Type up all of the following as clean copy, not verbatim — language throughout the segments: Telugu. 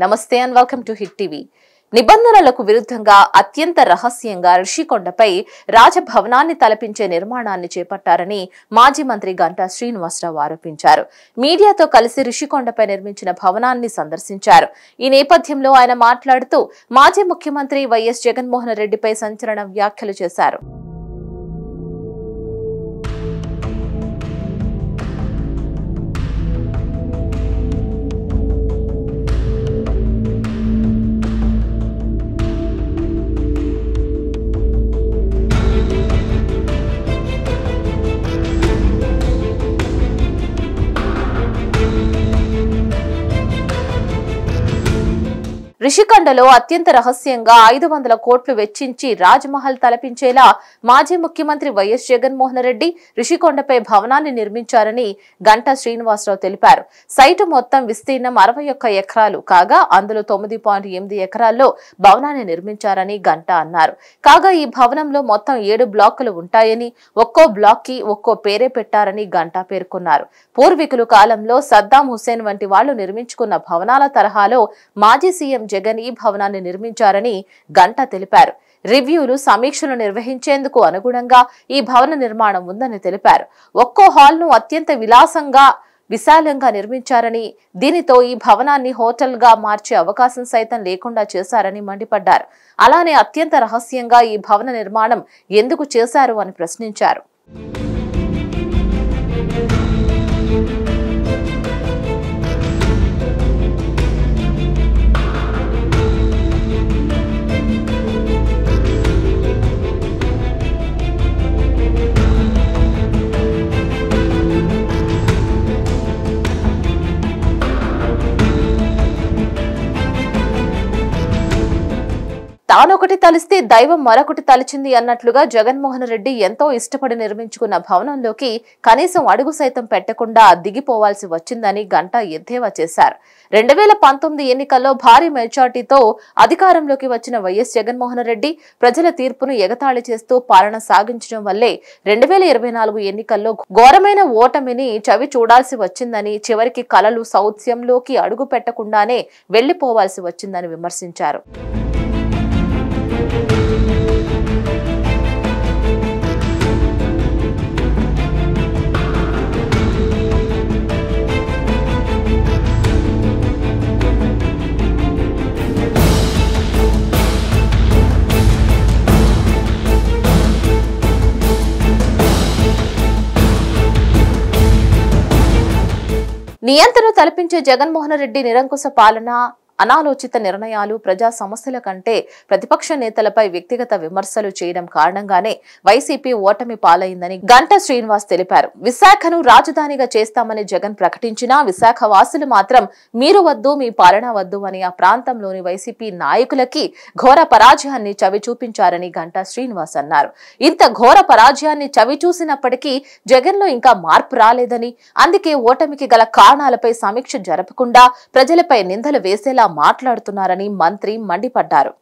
నమస్తే and welcome to Hit TV. నిబంధనలకు విరుద్ధంగా అత్యంత రహస్యంగా రిషికొండపై రాజభవనాన్ని తలపించే నిర్మాణాన్ని చేపట్టారని మాజీ మంత్రి గంటా శ్రీనివాసరావు ఆరోపించారు. మీడియాతో కలిసి రిషికొండపై నిర్మించిన భవనాన్ని సందర్శించారు. ఈ నేపథ్యంలో ఆయన మాట్లాడుతూ మాజీ ముఖ్యమంత్రి వైఎస్ జగన్మోహన్ రెడ్డిపై సంచలన వ్యాఖ్యలు చేశారు. రిషికొండలో అత్యంత రహస్యంగా 500 కోట్లు వెచ్చించి రాజ్మహల్ తలపించేలా మాజీ ముఖ్యమంత్రి వైఎస్ జగన్మోహన్ రెడ్డి రిషికొండపై భవనాన్ని నిర్మించారని గంటా శ్రీనివాసరావు తెలిపారు. సైటు మొత్తం విస్తీర్ణం 61 ఎకరాలు కాగా అందులో 9.8 ఎకరాల్లో భవనాన్ని నిర్మించారని గంటా అన్నారు. కాగా ఈ భవనంలో మొత్తం 7 బ్లాకులు ఉంటాయని ఒక్కో బ్లాక్ కి ఒక్కో పేరే పెట్టారని గంటా పేర్కొన్నారు. పూర్వీకుల కాలంలో సద్దాం హుస్సేన్ వంటి వాళ్లు నిర్మించుకున్న భవనాల తరహాలో మాజీ సీఎం జగన్ ఈ భవనాన్ని నిర్మించారని గంటా తెలిపారు. రివ్యూలు సమీక్షలు నిర్వహించేందుకు అనుగుణంగా ఈ భవన నిర్మాణం ఉందని తెలిపారు. ఒక్కో హాల్ ను అత్యంత విశాలంగా నిర్మించారని దీనితో ఈ భవనాన్ని హోటల్ గా మార్చే అవకాశం సైతం లేకుండా చేశారని మండిపడ్డారు. అలానే అత్యంత రహస్యంగా ఈ భవన నిర్మాణం ఎందుకు చేశారు అని ప్రశ్నించారు. తానొకటి తలిస్తే దైవం మరొకటి తలిచింది అన్నట్లుగా జగన్మోహన్ రెడ్డి ఎంతో ఇష్టపడి నిర్మించుకున్న భవనంలోకి కనీసం అడుగు సైతం పెట్టకుండా దిగిపోవాల్సి వచ్చిందని గంటా ఎద్దేవా చేశారు. 2019 ఎన్నికల్లో భారీ మెజార్టీతో అధికారంలోకి వచ్చిన వైఎస్ జగన్మోహన్ రెడ్డి ప్రజల తీర్పును ఎగతాళి చేస్తూ పాలన సాగించడం వల్లే 2024 ఎన్నికల్లో ఘోరమైన ఓటమిని చవి చూడాల్సి వచ్చిందని, చివరికి కలలు సౌత్యంలోకి అడుగు పెట్టకుండానే వెళ్లిపోవాల్సి వచ్చిందని విమర్శించారు. నియంత్రణ తలపించే జగన్మోహన్ రెడ్డి నిరంకుశ పాలన, అనాలోచిత నిర్ణయాలు, ప్రజా సమస్యల కంటే ప్రతిపక్ష నేతలపై వ్యక్తిగత విమర్శలు చేయడం కారణంగానే వైసీపీ ఓటమి పాలైందని గంటా శ్రీనివాస్ తెలిపారు. విశాఖను రాజధానిగా చేస్తామని జగన్ ప్రకటించినా విశాఖ వాసులు మాత్రం మీరు వద్దు, మీ పాలన వద్దు అని ఆ ప్రాంతంలోని వైసీపీ నాయకులకి ఘోర పరాజయాన్ని చవి చూపించారని గంటా శ్రీనివాస్ అన్నారు. ఇంత ఘోర పరాజయాన్ని చవి చూసినప్పటికీ జగన్ లో ఇంకా మార్పు రాలేదని, అందుకే ఓటమికి గల కారణాలపై సమీక్ష జరపకుండా ప్రజలపై నిందలు వేసేలా మాట్లాడుతున్నారని మంత్రి మండిపడ్డారు.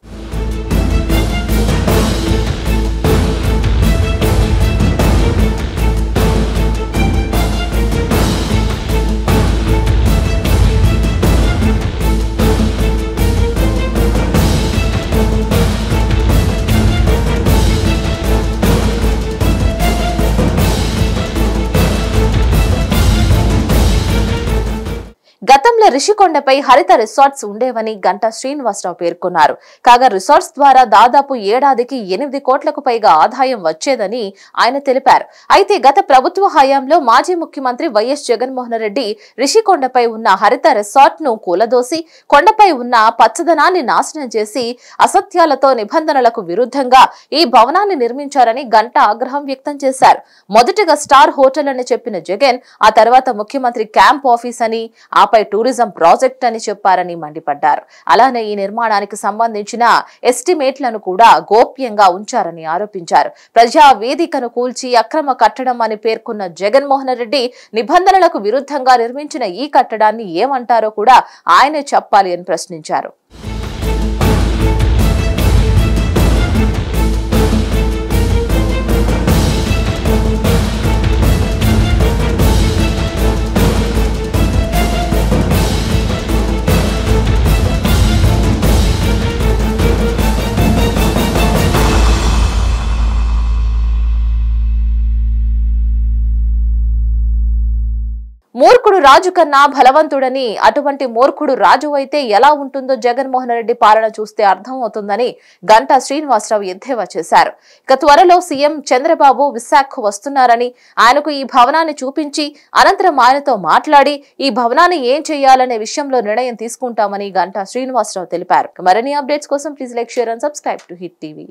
గతంలో రిషికొండపై హరిత రిసార్ట్స్ ఉండేవని గంటా శ్రీనివాసరావు పేర్కొన్నారు. కాగా రిసార్ట్స్ ద్వారా దాదాపు ఏడాదికి 8 కోట్లకు పైగా ఆదాయం వచ్చేదని ఆయన తెలిపారు. అయితే గత ప్రభుత్వ హయాంలో మాజీ ముఖ్యమంత్రి వైఎస్ జగన్మోహన్ రెడ్డి రిషికొండపై ఉన్న హరిత రిసార్ట్ ను కూలదోసి కొండపై ఉన్న పచ్చదనాన్ని నాశనం చేసి అసత్యాలతో నిబంధనలకు విరుద్ధంగా ఈ భవనాన్ని నిర్మించారని గంటా ఆగ్రహం వ్యక్తం చేశారు. మొదటగా స్టార్ హోటల్ అని చెప్పిన జగన్ ఆ తర్వాత ముఖ్యమంత్రి క్యాంప్ ఆఫీస్ అని, ఆపై టూరిజం ప్రాజెక్ట్ అని చెప్పారని మండిపడ్డారు. అలానే ఈ నిర్మాణానికి సంబంధించిన ఎస్టిమేట్లను కూడా గోప్యంగా ఉంచారని ఆరోపించారు. ప్రజా వేదికను కూల్చి అక్రమ కట్టడం అని పేర్కొన్న జగన్మోహన్ రెడ్డి నిబంధనలకు విరుద్ధంగా నిర్మించిన ఈ కట్టడాన్ని ఏమంటారో కూడా ఆయనే చెప్పాలి అని ప్రశ్నించారు. మూర్ఖుడు రాజు కన్నా బలవంతుడని, అటువంటి మూర్ఖుడు రాజు అయితే ఎలా ఉంటుందో జగన్మోహన్ రెడ్డి పాలన చూస్తే అర్థం అవుతుందని గంటా శ్రీనివాసరావు ఎద్దేవా చేశారు. ఇక త్వరలో సీఎం చంద్రబాబు విశాఖ వస్తున్నారని, ఆయనకు ఈ భవనాన్ని చూపించి అనంతరం ఆయనతో మాట్లాడి ఈ భవనాన్ని ఏం చేయాలనే విషయంలో నిర్ణయం తీసుకుంటామని గంటా శ్రీనివాసరావు తెలిపారు. మరిన్ని అప్డేట్స్ కోసం please like, share and subscribe to hit TV.